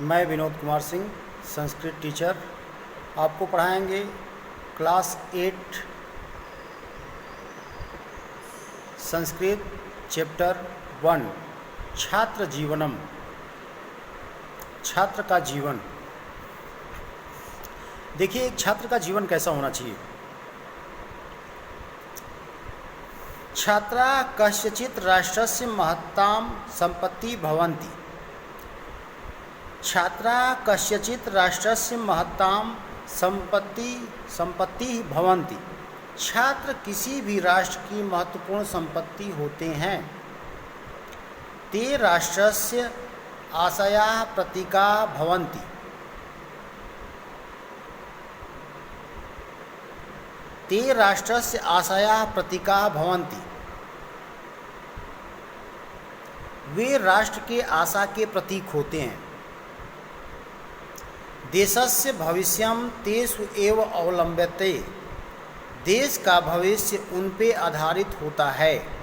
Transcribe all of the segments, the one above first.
मैं विनोद कुमार सिंह, संस्कृत टीचर, आपको पढ़ाएंगे क्लास 8 संस्कृत चैप्टर 1 छात्र जीवनम, छात्र का जीवन। देखिए, एक छात्र का जीवन कैसा होना चाहिए। छात्रा कस्यचित् राष्ट्रस्य महत्तां सम्पत्ति भवन्ति। छात्रा कस्यचित् राष्ट्रस्य महत्तां संपत्ति भवन्ति। छात्र किसी भी राष्ट्र की महत्वपूर्ण संपत्ति होते हैं। ते राष्ट्रस्य आशयाः प्रतीकाः भवन्ति। ते राष्ट्रस्य आशयाः प्रतीकाः भवन्ति। वे राष्ट्र के आशा के प्रतीक होते हैं। देशस्य भविष्यं तेषु एव अवलम्ब्यते। देश का भविष्य उन पे आधारित होता है।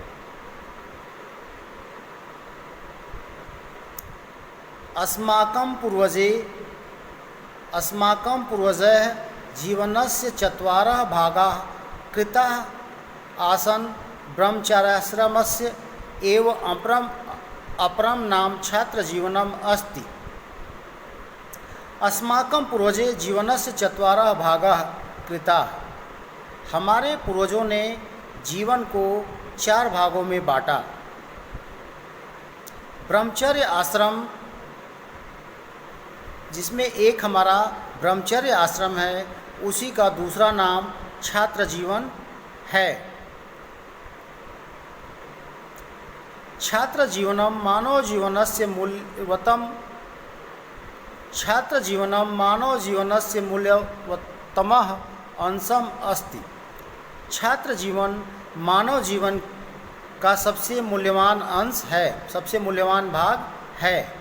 अस्माकं पूर्वजैः जीवनस्य चत्वारः भागाः कृताः आसन्। ब्रह्मचर्याश्रमस्य एव अपरं नाम छात्र जीवनम अस्ति। अस्माकं पूर्वजे जीवनस्य चत्वारः भागाः कृताः। हमारे पूर्वजों ने जीवन को 4 भागों में बांटा। ब्रह्मचर्य आश्रम, जिसमें एक हमारा ब्रह्मचर्य आश्रम है, उसी का दूसरा नाम छात्र जीवन है। छात्र जीवनम मानव जीवनस्य मूल्यवतम। छात्र जीवनम मानव जीवनस्य मूल्यवतमः अंशम अस्ति। छात्र जीवन मानव जीवन का सबसे मूल्यवान अंश है, सबसे मूल्यवान भाग है।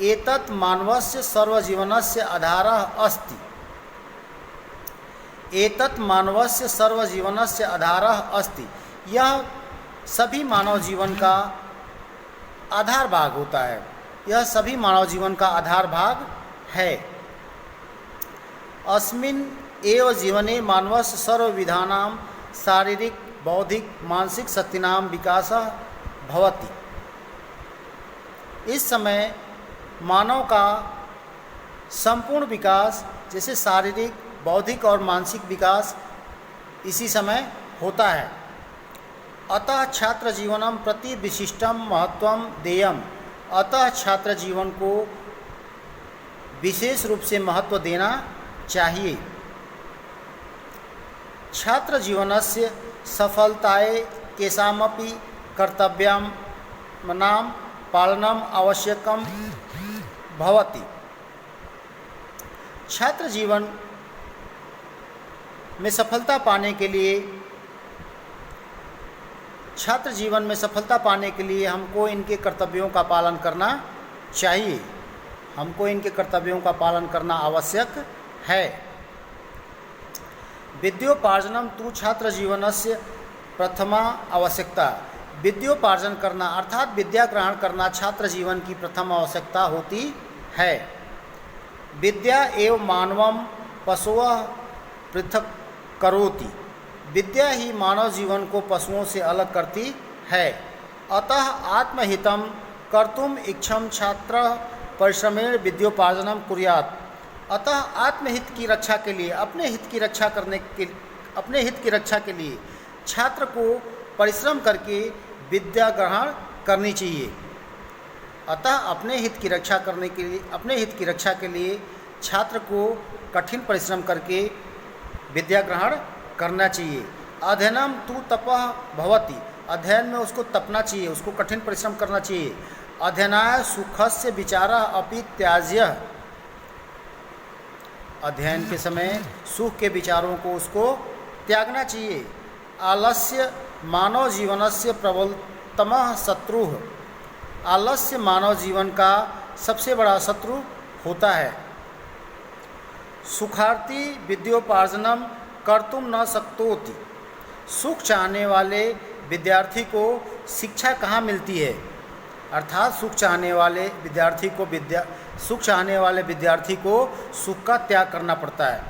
एतत् मानवस्य सर्वजीवनस्य आधारः अस्ति। एतत् मानवस्य सर्वजीवनस्य आधारः अस्ति। यह सभी मानव जीवन का आधार भाग होता है। यह सभी मानव जीवन का आधार भाग है। अस्मिन् एव जीवने मानवस्य सर्वविधानां शारीरिक, बौद्धिक, मानसिक शक्तीनां विकासः भवति। इस समय मानव का संपूर्ण विकास, जैसे शारीरिक, बौद्धिक और मानसिक विकास, इसी समय होता है। अतः छात्र जीवनम प्रति विशिष्टम महत्वम देयम। अतः छात्र जीवन को विशेष रूप से महत्व देना चाहिए। छात्र जीवनस्य सफलतायै केषामपि कर्तव्यानां पालनम आवश्यकम भवति। छात्र जीवन में सफलता पाने के लिए हमको इनके कर्तव्यों का पालन करना चाहिए। हमको इनके कर्तव्यों का पालन करना आवश्यक है। विद्योपार्जनम तु छात्र जीवनस्य प्रथमा आवश्यकता। विद्योपार्जन करना अर्थात विद्या ग्रहण करना छात्र जीवन की प्रथम आवश्यकता होती है। विद्या एव मानवं पशवः पृथक करोति। विद्या ही मानव जीवन को पशुओं से अलग करती है। अतः आत्महितं कर्तुम इच्छम छात्र परिश्रमेण विद्योपार्जनम कुर्यात्। अतः आत्महित की रक्षा के लिए, अपने हित की रक्षा के लिए छात्र को परिश्रम करके विद्या ग्रहण करनी चाहिए। अतः अपने हित की रक्षा के लिए छात्र को कठिन परिश्रम करके विद्या ग्रहण करना चाहिए। अध्ययनम तु तपः भवति। अध्ययन में उसको तपना चाहिए, उसको कठिन परिश्रम करना चाहिए। अध्ययनाय सुखस्य विचारः अपि त्याज्यः। अध्ययन के समय सुख के विचारों को उसको त्यागना चाहिए। आलस्य मानव जीवनस्य प्रबलतमः शत्रुः। आलस्य मानव जीवन का सबसे बड़ा शत्रु होता है। सुखार्थी विद्योपार्जनम कर्तुम न शक्नोति। सुख चाहने वाले विद्यार्थी को शिक्षा कहाँ मिलती है? अर्थात सुख चाहने वाले विद्यार्थी को सुख का त्याग करना पड़ता है।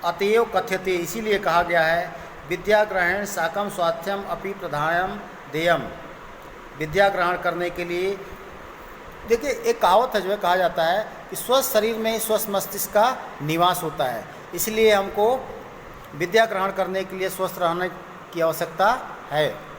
अतएव कथ्यते, इसीलिए कहा गया है, विद्या ग्रहण साकम स्वास्थ्यम अपि प्रधायम देयम। विद्या ग्रहण करने के लिए देखिए एक कहावत है जो है, कहा जाता है कि स्वस्थ शरीर में स्वस्थ मस्तिष्क का निवास होता है। इसलिए हमको विद्या ग्रहण करने के लिए स्वस्थ रहने की आवश्यकता है।